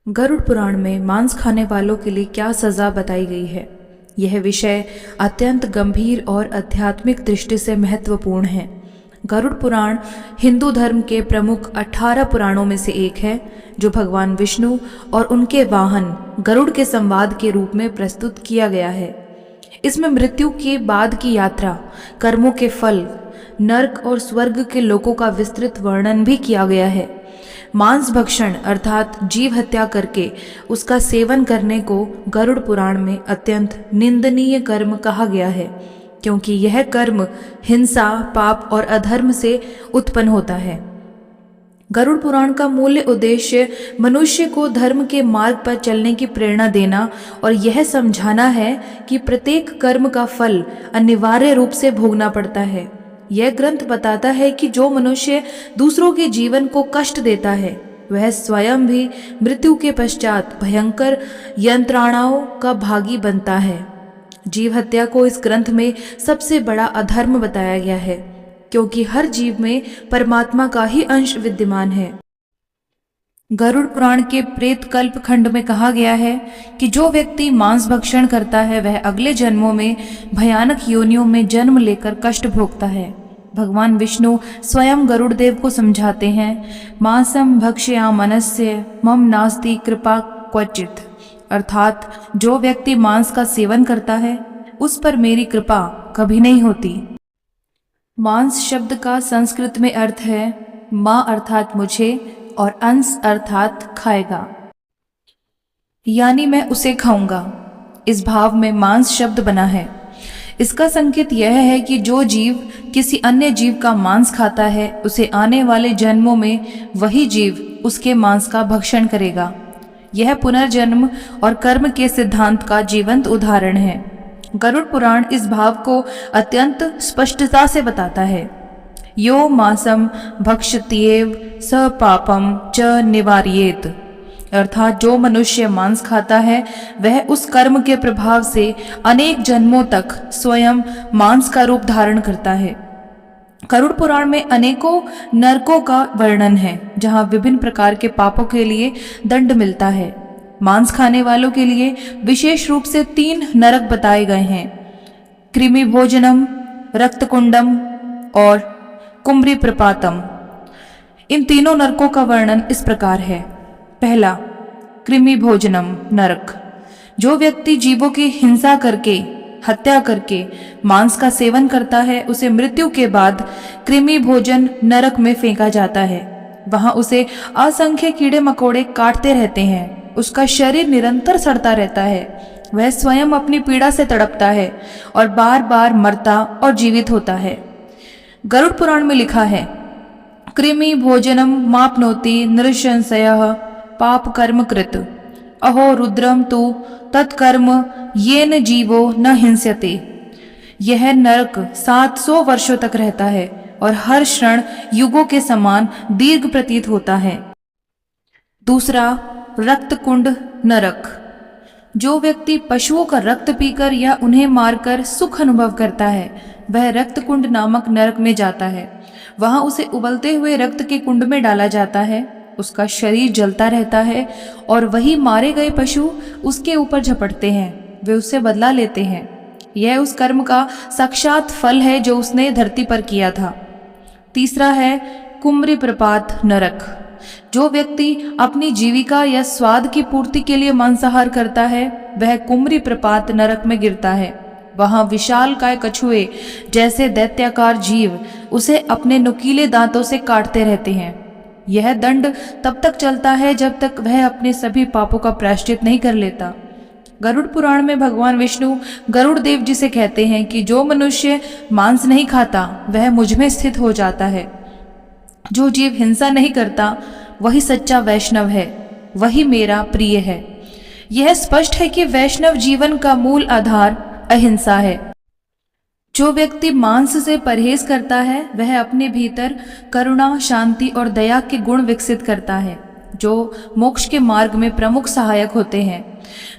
गरुड़ पुराण में मांस खाने वालों के लिए क्या सजा बताई गई है। यह विषय अत्यंत गंभीर और आध्यात्मिक दृष्टि से महत्वपूर्ण है। गरुड़ पुराण हिंदू धर्म के प्रमुख 18 पुराणों में से एक है, जो भगवान विष्णु और उनके वाहन गरुड़ के संवाद के रूप में प्रस्तुत किया गया है। इसमें मृत्यु के बाद की यात्रा, कर्मों के फल, नर्क और स्वर्ग के लोकों का विस्तृत वर्णन भी किया गया है। मांस भक्षण अर्थात जीव हत्या करके उसका सेवन करने को गरुड़ पुराण में अत्यंत निंदनीय कर्म कहा गया है, क्योंकि यह कर्म हिंसा, पाप और अधर्म से उत्पन्न होता है। गरुड़ पुराण का मूल उद्देश्य मनुष्य को धर्म के मार्ग पर चलने की प्रेरणा देना और यह समझाना है कि प्रत्येक कर्म का फल अनिवार्य रूप से भोगना पड़ता है। यह ग्रंथ बताता है कि जो मनुष्य दूसरों के जीवन को कष्ट देता है, वह स्वयं भी मृत्यु के पश्चात भयंकर यंत्रणाओं का भागी बनता है। जीव हत्या को इस ग्रंथ में सबसे बड़ा अधर्म बताया गया है, क्योंकि हर जीव में परमात्मा का ही अंश विद्यमान है। गरुड़ पुराण के प्रेत कल्प खंड में कहा गया है कि जो व्यक्ति मांस भक्षण करता है वह अगले जन्मों में भयानक योनियों में जन्म लेकर कष्ट भोगता है। भगवान विष्णु स्वयं गरुड़ देव को समझाते हैं, मांसम भक्ष्यामनस्य मम नास्ति कृपा क्वचित, अर्थात जो व्यक्ति मांस का सेवन करता है उस पर मेरी कृपा कभी नहीं होती। मांस शब्द का संस्कृत में अर्थ है माँ अर्थात मुझे और अंश अर्थात खाएगा, यानी मैं उसे खाऊंगा। इस भाव में मांस शब्द बना है। इसका संकेत यह है कि जो जीव किसी अन्य जीव का मांस खाता है, उसे आने वाले जन्मों में वही जीव उसके मांस का भक्षण करेगा। यह पुनर्जन्म और कर्म के सिद्धांत का जीवंत उदाहरण है। गरुड़ पुराण इस भाव को अत्यंत स्पष्टता से बताता है। यो मांसम भक्षत्येव स पापम च निवारयेत, अर्थात जो मनुष्य मांस खाता है वह उस कर्म के प्रभाव से अनेक जन्मों तक स्वयं मांस का रूप धारण करता है। गरुड़ पुराण में अनेकों नरकों का वर्णन है, जहाँ विभिन्न प्रकार के पापों के लिए दंड मिलता है। मांस खाने वालों के लिए विशेष रूप से 3 नरक बताए गए हैं: कृमि भोजनम, रक्तकुंडम और कुम्री प्रपातम। इन तीनों नरकों का वर्णन इस प्रकार है। पहला, कृमि भोजनम नरक। जो व्यक्ति जीवों की हिंसा करके, हत्या करके मांस का सेवन करता है, उसे मृत्यु के बाद कृमि भोजन नरक में फेंका जाता है। वहां उसे असंख्य कीड़े मकोड़े काटते रहते हैं। उसका शरीर निरंतर सड़ता रहता है। वह स्वयं अपनी पीड़ा से तड़पता है और बार बार मरता और जीवित होता है। गरुड़ पुराण में लिखा है, कृमि भोजनम मापनोति नृशंसयः पाप कर्म कृत, अहो रुद्रम तु तत्कर्म येन जीवो न हिंस्यते। यह नरक 700 वर्षों तक रहता है और हर क्षण युगों के समान दीर्घ प्रतीत होता है। दूसरा, रक्तकुंड नरक। जो व्यक्ति पशुओं का रक्त पीकर या उन्हें मारकर सुख अनुभव करता है, वह रक्तकुंड नामक नरक में जाता है। वहां उसे उबलते हुए रक्त के कुंड में डाला जाता है। उसका शरीर जलता रहता है और वही मारे गए पशु उसके ऊपर झपटते हैं। वे उससे बदला लेते हैं। यह उस कर्म का साक्षात फल है जो उसने धरती पर किया था। तीसरा है कुम्री प्रपात नरक। जो व्यक्ति अपनी जीविका या स्वाद की पूर्ति के लिए मांसाहार करता है, वह कुम्री प्रपात नरक में गिरता है। वहां विशालकाय कछुए जैसे दैत्याकार जीव उसे अपने नुकीले दांतों से काटते रहते हैं। यह दंड तब तक चलता है जब तक वह अपने सभी पापों का प्रायश्चित नहीं कर लेता। गरुड़ पुराण में भगवान विष्णु गरुड़ देव जी से कहते हैं कि जो मनुष्य मांस नहीं खाता वह मुझ में स्थित हो जाता है। जो जीव हिंसा नहीं करता वही सच्चा वैष्णव है, वही मेरा प्रिय है। यह स्पष्ट है कि वैष्णव जीवन का मूल आधार अहिंसा है। जो व्यक्ति मांस से परहेज करता है वह अपने भीतर करुणा, शांति और दया के गुण विकसित करता है, जो मोक्ष के मार्ग में प्रमुख सहायक होते हैं।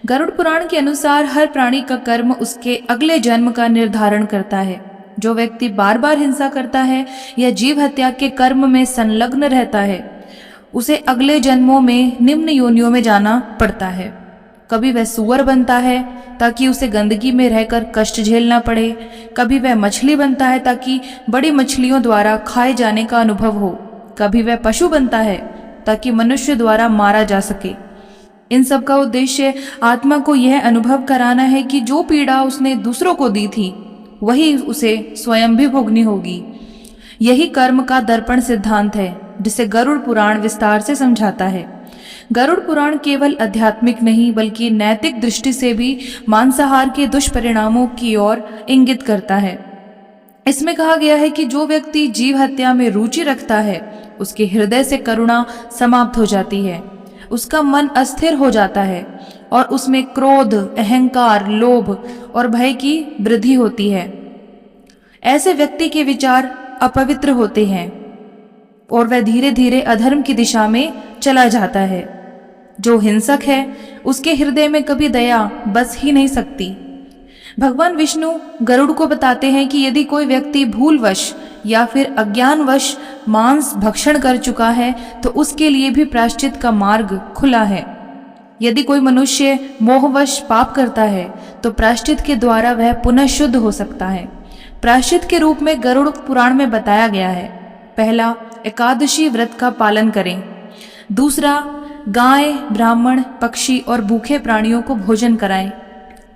गरुड़ पुराण के अनुसार हर प्राणी का कर्म उसके अगले जन्म का निर्धारण करता है। जो व्यक्ति बार बार हिंसा करता है या जीव हत्या के कर्म में संलग्न रहता है, उसे अगले जन्मों में निम्न योनियों में जाना पड़ता है। कभी वह सूअर बनता है ताकि उसे गंदगी में रहकर कष्ट झेलना पड़े, कभी वह मछली बनता है ताकि बड़ी मछलियों द्वारा खाए जाने का अनुभव हो, कभी वह पशु बनता है ताकि मनुष्य द्वारा मारा जा सके। इन सब का उद्देश्य आत्मा को यह अनुभव कराना है कि जो पीड़ा उसने दूसरों को दी थी वही उसे स्वयं भी भोगनी होगी। यही कर्म का दर्पण सिद्धांत है जिसे गरुड़ पुराण विस्तार से समझाता है। गरुड़ पुराण केवल आध्यात्मिक नहीं बल्कि नैतिक दृष्टि से भी मांसाहार के दुष्परिणामों की ओर इंगित करता है। इसमें कहा गया है कि जो व्यक्ति जीव हत्या में रुचि रखता है उसके हृदय से करुणा समाप्त हो जाती है, उसका मन अस्थिर हो जाता है और उसमें क्रोध, अहंकार, लोभ और भय की वृद्धि होती है। ऐसे व्यक्ति के विचार अपवित्र होते हैं और वह धीरे धीरे अधर्म की दिशा में चला जाता है। जो हिंसक है उसके हृदय में कभी दया बस ही नहीं सकती। भगवान विष्णु गरुड़ को बताते हैं कि यदि कोई व्यक्ति भूलवश या फिर अज्ञानवश मांस भक्षण कर चुका है तो उसके लिए भी प्रायश्चित का मार्ग खुला है। यदि कोई मनुष्य मोहवश पाप करता है तो प्रायश्चित के द्वारा वह पुनः शुद्ध हो सकता है। प्रायश्चित के रूप में गरुड़ पुराण में बताया गया है। पहला, एकादशी व्रत का पालन करें। दूसरा, गाय, ब्राह्मण, पक्षी और भूखे प्राणियों को भोजन कराएं।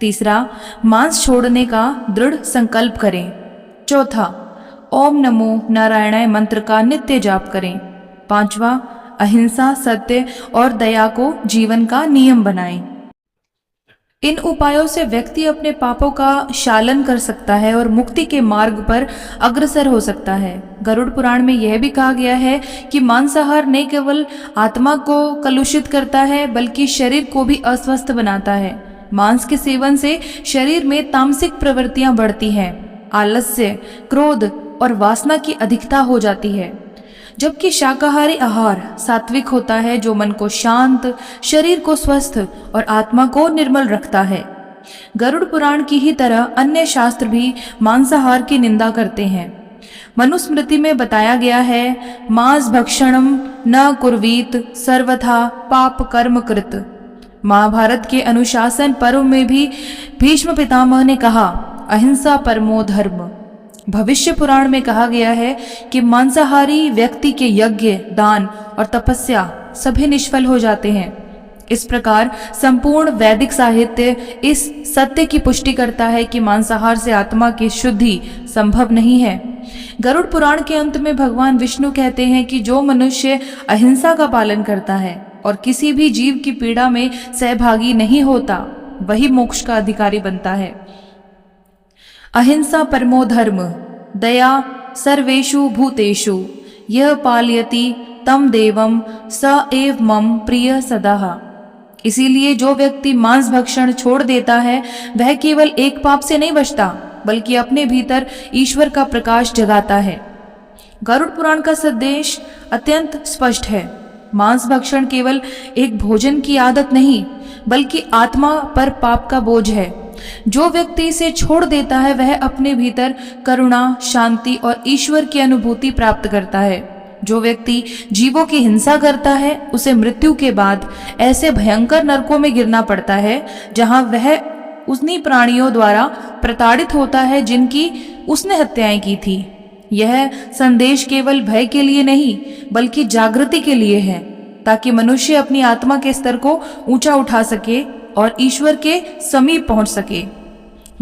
तीसरा, मांस छोड़ने का दृढ़ संकल्प करें। चौथा, ओम नमो नारायणाय मंत्र का नित्य जाप करें। पांचवा, अहिंसा, सत्य और दया को जीवन का नियम बनाएं। इन उपायों से व्यक्ति अपने पापों का शालन कर सकता है और मुक्ति के मार्ग पर अग्रसर हो सकता है। गरुड़ पुराण में यह भी कहा गया है कि मांसाहार न केवल आत्मा को कलुषित करता है बल्कि शरीर को भी अस्वस्थ बनाता है। मांस के सेवन से शरीर में तामसिक प्रवृत्तियां बढ़ती हैं, आलस्य, क्रोध और वासना की अधिकता हो जाती है, जबकि शाकाहारी आहार सात्विक होता है जो मन को शांत, शरीर को स्वस्थ और आत्मा को निर्मल रखता है। गरुड़ पुराण की ही तरह अन्य शास्त्र भी मांसाहार की निंदा करते हैं। मनुस्मृति में बताया गया है, मांस भक्षणम न कुर्वीत सर्वथा पाप कर्म कृत। महाभारत के अनुशासन पर्व में भी भीष्म पितामह ने कहा, अहिंसा परमो धर्म। भविष्य पुराण में कहा गया है कि मांसाहारी व्यक्ति के यज्ञ, दान और तपस्या सभी निष्फल हो जाते हैं। इस प्रकार संपूर्ण वैदिक साहित्य इस सत्य की पुष्टि करता है कि मांसाहार से आत्मा की शुद्धि संभव नहीं है। गरुड़ पुराण के अंत में भगवान विष्णु कहते हैं कि जो मनुष्य अहिंसा का पालन करता है और किसी भी जीव की पीड़ा में सहभागी नहीं होता वही मोक्ष का अधिकारी बनता है। अहिंसा परमो धर्म, दया सर्वेषु भूतेषु, यह पालयति तम देवम स एव मम प्रिय सदाह। इसीलिए जो व्यक्ति मांस भक्षण छोड़ देता है वह केवल एक पाप से नहीं बचता बल्कि अपने भीतर ईश्वर का प्रकाश जगाता है। गरुड़ पुराण का संदेश अत्यंत स्पष्ट है। मांस भक्षण केवल एक भोजन की आदत नहीं बल्कि आत्मा पर पाप का बोझ है। जो व्यक्ति इसे छोड़ देता है वह अपने भीतर करुणा, शांति और ईश्वर की अनुभूति प्राप्त करता है। जो व्यक्ति जीवों की हिंसा करता है उसे मृत्यु के बाद ऐसे भयंकर नरकों में गिरना पड़ता है जहां वह उन्हीं प्राणियों द्वारा प्रताड़ित होता है जिनकी उसने हत्याएं की थी। यह संदेश केवल भय के लिए नहीं बल्कि जागृति के लिए है, ताकि मनुष्य अपनी आत्मा के स्तर को ऊंचा उठा सके और ईश्वर के समीप पहुंच सके।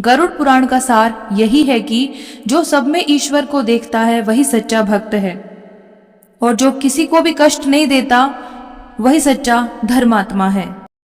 गरुड़ पुराण का सार यही है कि जो सब में ईश्वर को देखता है वही सच्चा भक्त है और जो किसी को भी कष्ट नहीं देता वही सच्चा धर्मात्मा है।